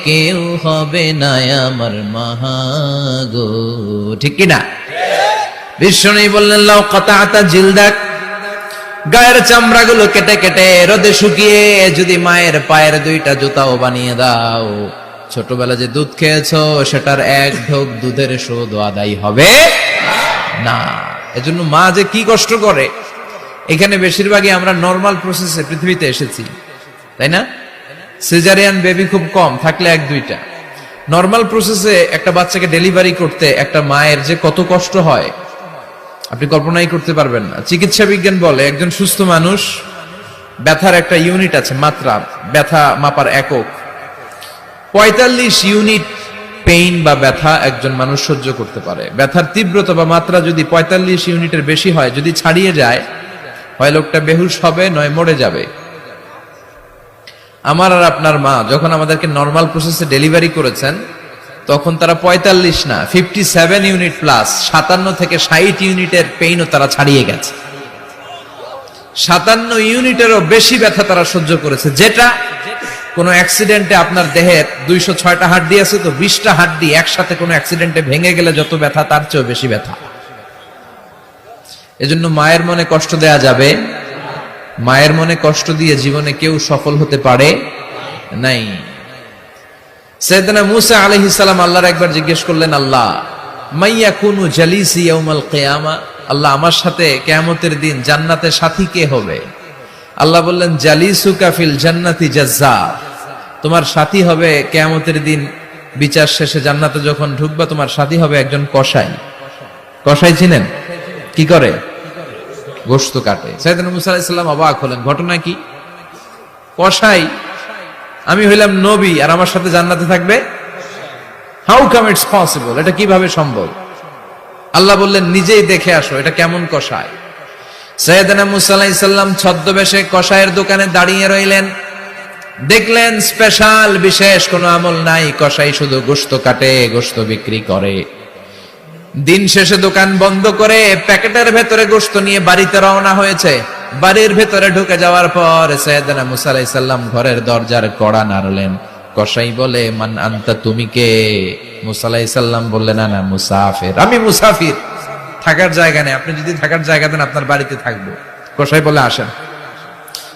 কেউ হবে না আমার মাহাগো, ঠিক কিনা? বিষ্ণু বললেন লাউ কাতাতা জিলদাক, গায়ের চামড়াগুলো কেটে কেটে রোদে শুকিয়ে যদি মায়ের পায়ের দুইটা জুতাও বানিয়ে দাও, ছোটবেলা যে দুধ খেয়েছো সেটার এক ঢোক দুধের শোধ আদায় হবে না। এজন্য মা যে কি কষ্ট করে। এখানে বেশিরভাগই আমরা নরমাল প্রসেসে পৃথিবীতে এসেছি, তাই না? সিজারিয়ান বেবি খুব কম, থাকলে এক দুইটা। নরমাল প্রসেসে একটা বাচ্চাকে ডেলিভারি করতে একটা মায়ের যে কত কষ্ট হয় আপনি কল্পনাই করতে পারবেন না। চিকিৎসা বিজ্ঞান বলে একজন সুস্থ মানুষ, ব্যথার একটা ইউনিট আছে, মাত্রা, ব্যথা মাপার একক, 45 ইউনিট পেইন বা ব্যথা একজন মানুষ সহ্য করতে পারে। ব্যথার তীব্রতা বা মাত্রা যদি 45 ইউনিটের বেশি হয়, যদি ছাড়িয়ে যায়, হয় লোকটা বেহুশ হবে, নয় মরে যাবে। আমার আর আপনার মা যখন আমাদেরকে নরমাল প্রসেসে ডেলিভারি করেছেন, তখন তারা 45 না 57 ইউনিট প্লাস 57 থেকে 60 ইউনিটের পেইনও তারা ছাড়িয়ে গেছে। 57 ইউনিটেরও বেশি ব্যথা তারা সহ্য করেছে, যেটা কোনো অ্যাক্সিডেন্টে আপনার দেহের 206টা হাড্ডি আছে, তো 20টা হাড্ডি একসাথে কোনো অ্যাক্সিডেন্টে ভেঙে গেলে যত ব্যথা তার চেয়েও বেশি ব্যথা। এজন্য মায়ের মনে কষ্ট দেয়া যাবে, মায়ের মনে কষ্ট দিয়ে জীবনে কেউ সফল হতে পারে নাই। সাইয়েদনা মূসা আলাইহিস সালাম আল্লাহর একবার জিজ্ঞেস করলেন, আল্লাহ মাইয়াকুনু জালিসি ইয়াউমাল কিয়ামা, আল্লাহ আমার সাথে কিয়ামতের দিন জান্নাতে সাথী কে হবে? আল্লাহ বললেন, জালিসুকা ফিল জান্নাতি জাজ্জার, তোমার সাথী হবে কিয়ামতের দিন বিচার শেষে জান্নাতে যখন ঢুকবা, তোমার সাথী হবে একজন কসাই। কসাই চিনেন? কি করে? গোশত কাটে। সাইয়েদনা মূসা আলাইহিস সালাম অবাক হলেন, ঘটনা কি? কসাই, আমি হইলাম নবী আর আমার সাথে জান্নাতে থাকবে? হাউ কাম ইটস পসিবল, এটা কিভাবে সম্ভব? আল্লাহ বললেন, নিজেই দেখে আসো এটা কেমন কসাই। সাইয়েদনা মূসা আলাইহিস সালাম ছদ্মবেশে কসাইয়ের দোকানে দাঁড়িয়ে রইলেন। দেখলেন স্পেশাল বিশেষ কোনো আমল নাই, কসাই শুধু গোশত কাটে, গোশত বিক্রি করে। দিন শেষে দোকান বন্ধ করে প্যাকেটের ভেতরে গোশত নিয়ে বাড়িতে রওনা হয়েছে। বাড়ির ভেতরে ঢুকে যাওয়ার পর সাইয়েদনা মূসা আলাইহিস সালাম ঘরের দরজার কড়া নাড়লেন। কসাই বলে, মান আনতা, তুমি কে? মূসা আলাইহিস সালাম বললেন, আনা মুসাফির, আমি মুসাফির, থাকার জায়গা নেই, আপনি যদি থাকার জায়গা দেন আপনার বাড়িতে থাকবো। কসাই বলে, আসেন।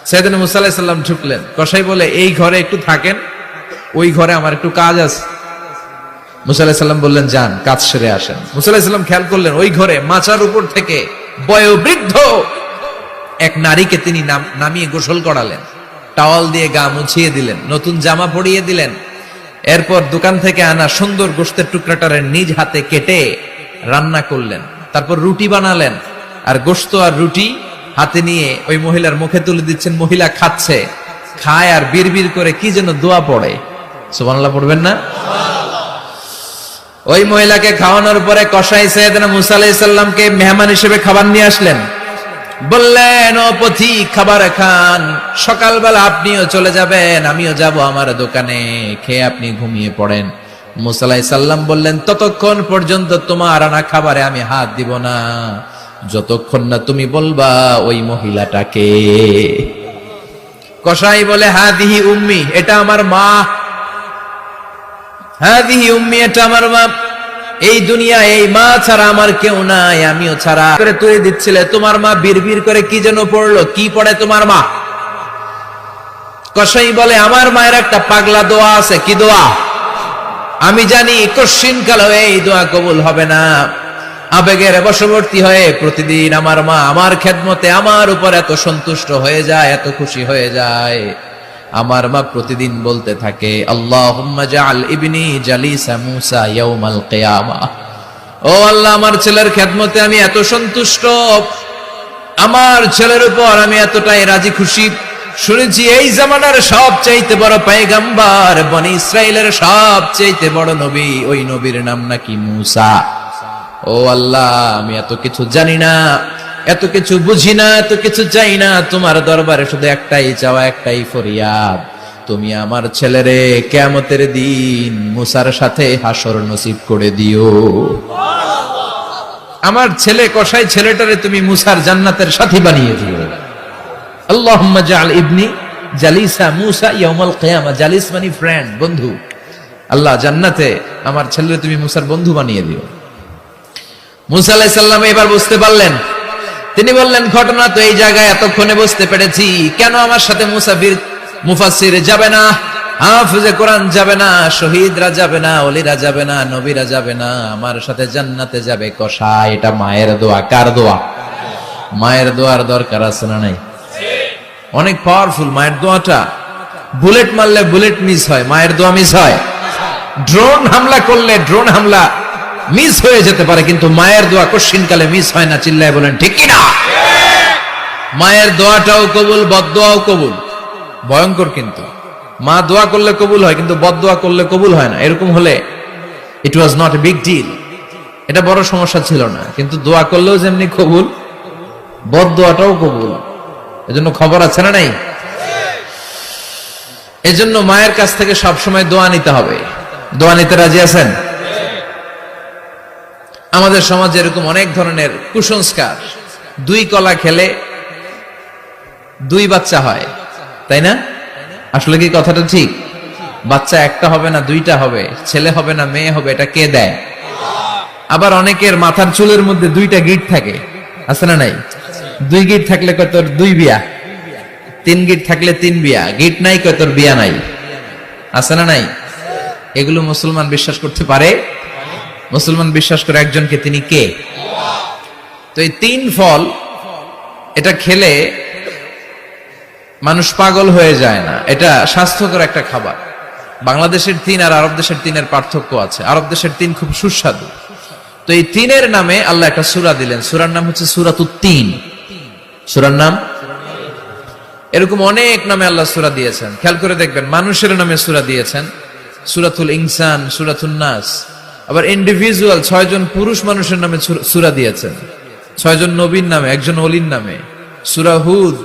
সাইয়েদনা মূসা আলাইহিস সালাম ঢুকলেন। কসাই বলে, এই ঘরে একটু থাকেন, ওই ঘরে আমার একটু কাজ আছে। মূসা আলাইহিস সালাম বললেন, যান, কাজ সেরে আসেন। মূসা আলাইহিস সালাম খেয়াল করলেন ওই ঘরে মাচার উপর থেকে বয়োবৃদ্ধ এক নারীকে তিনি নামিয়ে গোসল করালেন, টাওয়াল দিয়ে গা মুছিয়ে দিলেন, নতুন জামা পরিয়ে দিলেন। এরপর দোকান থেকে আনা সুন্দর গোশতের টুকরাটারে নিজ হাতে কেটে রান্না করলেন। তারপর রুটি বানালেন, আর গোশত আর রুটি হাতে নিয়ে ওই মহিলার মুখে তুলে দিচ্ছেন। মহিলা খাচ্ছে, খায় আর বিড়বিড় করে কি যেন দোয়া পড়ে। সুবহানাল্লাহ পড়বেন না? ওই মহিলাকে খাওয়ানোর পরে কসাই সাইয়েদনা মূসা আলাইহিস সালামকে মেহমান হিসেবে খাবার নিয়ে আসলেন। বললেন, ও পথিক, খাবার খান, সকালবেলা আপনিও চলে যাবেন, আমিও যাব আমার দোকানে, খেয়ে আপনি ঘুমিয়ে পড়েন। মূসা আলাইহিস সালাম বললেন, ততক্ষণ পর্যন্ত তোমার আনা খাবারে আমি হাত দিব না, যতক্ষণ না তুমি বলবা ওই মহিলাটাকে। কসাই বলে, হাদিহি উম্মি, এটা আমার মা, হাদিহি উম্মি, এটা আমার মা, এই দুনিয়া এই মা ছাড়া আমার কেউ নাই, আমিও ছাড়া। করে তুলে দিচ্ছিলে, তোমার মা বিড়বিড় করে কি যেন পড়লো, কি পড়ে তোমার মা? কসাই বলে, আমার মায়ের একটা পাগলা দোয়া আছে। কি দোয়া? আমি জানি কশিন কালো এই দোয়া কবুল হবে না। আবেগের বশবর্তী হয়ে প্রতিদিন আমার মা আমার খেদমতে আমার উপর এত সন্তুষ্ট হয়ে যায়, এত খুশি হয়ে যায়। আমার মা প্রতিদিন বলতে থাকে, আল্লাহুম্মা জাআল ইবনি জালিসা মূসা ইয়াউমাল কিয়ামা, ও আল্লাহ, আমার ছেলের খেদমতে আমি এত সন্তুষ্ট, আমার ছেলের উপর আমি এতটাই রাজি খুশি। শুনেছি এই জামানার সবচাইতে বড় পয়গম্বর, বনি ইসরাইলের সবচাইতে বড় নবী, ওই নবীর নাম নাকি মূসা। ও আল্লাহ, আমি এত কিছু জানি না, এত কিছু বুঝি না, এত কিছু চাই না, তোমার দরবারে শুধু একটাই চাওয়া, একটাই ফরিয়াদ, তুমি আমার ছেলেরে কিয়ামতের দিন মূসার সাথে হাসর নসিব করে দিও। আমার ছেলে কসাই ছেলেটারে তুমি মূসার জান্নাতের সাথী বানিয়ে দিও। আল্লাহুম্মা জাআল ইবনি জালিসা মুসা ইয়াউমাল কিয়ামা। জালিস মানে ফ্রেন্ড, বন্ধু। আল্লাহ জান্নাতে আমার ছেলেরে তুমি মুসার বন্ধু বানিয়ে দিও। মুসা আলাইহিস সালাম এবার বুঝতে পারলেন। তিনি বললেন, ঘটনা তো এই জায়গায় এতক্ষণে বুঝতে পেরেছি, কেন আমার সাথে মুসাফির মুফাসসির যাবে না, হাফেজে কোরআন যাবে না, শহীদরা যাবে না, ওলিরা যাবে না, নবীরা যাবে না, আমার সাথে জান্নাতে যাবে কসাই। এটা মায়ের দোয়া। কার দোয়া? মায়ের দোয়ার দরকার আছে না নাই? অনেক পাওয়ারফুল মায়ের দোয়াটা। বুলেট মারলে বুলেট মিস হয়, মায়ের দোয়া মিস হয়? ড্রোন হামলা করলে ড্রোন হামলা মিস হয়ে যেতে পারে, কিন্তু মায়ের দোয়া কশিনকালে মিস হয় না। চিল্লায় বলেন ঠিক কিনা? মায়ের দোয়াটাও কবুল, বদদোয়াও কবুল। ভয়ঙ্কর কিন্তু। মা দোয়া করলে কবুল হয়, কিন্তু বদদোয়া করলে কবুল হয় না। এরকম হলে it was not a big deal, এটা বড় সমস্যা ছিল না। কিন্তু দোয়া করলেও যেমনি কবুল, বদদোয়াটাও কবুল। এজন্য খবর আছে না নাই? এজন্য মায়ের কাছ থেকে সবসময় দোয়া নিতে হবে। দোয়া নিতে রাজি আছেন? আমাদের সমাজে এরকম অনেক ধরনের কুসংস্কার। 2 কলা খেলে 2 বাচ্চা হয়, তাই না? আসলে কি কথাটা ঠিক? বাচ্চা একটা হবে না 2টা হবে, ছেলে হবে না মেয়ে হবে, এটা কে দেয়? আবার অনেকের মাথার চুলের মধ্যে 2টা গিট থাকে, আছে না নাই? 2 গিট থাকলে কয় তোর 2 বিয়া, 3 গিট থাকলে 3 বিয়া, গিট নাই কয় তোর বিয়া নাই, আছে না নাই? এগুলো মুসলমান বিশ্বাস করতে পারে? মুসলমান বিশ্বাস করে একজনকে, তিনি কে? তো এই 3 ফল, এটা খেলে মানুষ পাগল হয়ে যায় না। এটা স্বাস্থ্যকর একটা খাবার। বাংলাদেশের 3 আর আরব দেশের 3-এর পার্থক্য আছে। আরব দেশের 3 খুব সুস্বাদু। তো এই 3-এর নামে আল্লাহ একটা সূরা দিলেন। সূরার নাম হচ্ছে সূরাতুত তিন। সূরার নাম এরকম অনেক নামে আল্লাহ সূরা দিয়েছেন। খেয়াল করে দেখবেন, মানুষের নামে সূরা দিয়েছেন, সূরাতুল ইনসান, সূরাতুন নাস। আবার ইন্ডিভিজুয়াল 6 জন পুরুষ মানুষের নামে সূরা দিয়েছেন, 6 জন নবীর নামে, 1 জন ওলির নামে। সূরা হুদ,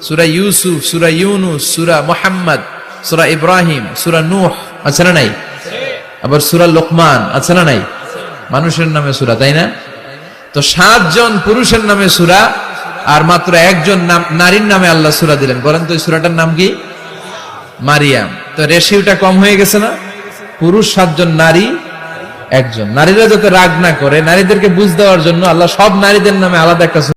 সূরা ইউসুফ, সূরা ইউনুস, সূরা মুহাম্মদ, সূরা ইব্রাহিম, সূরা নূহ, আছে না নাই? আবার সূরা লোকমান, আছে না নাই? মানুষের নামে সূরা, তাই না? তো 7 জন পুরুষের নামে সূরা, আর মাত্র 1 জন নারীর নামে আল্লাহ সূরা দিলেন। বলেন তো এই সূরাটার নাম কি? মারিয়াম। তো রেশিওটা কম হয়ে গেছে না? পুরুষ 7 জন, নারী 1 জন। নারীরা যাতে রাগ না করে, নারীদেরকে বুঝ দেওয়ার জন্য আল্লাহ সব নারীদের নামে আলাদা একটা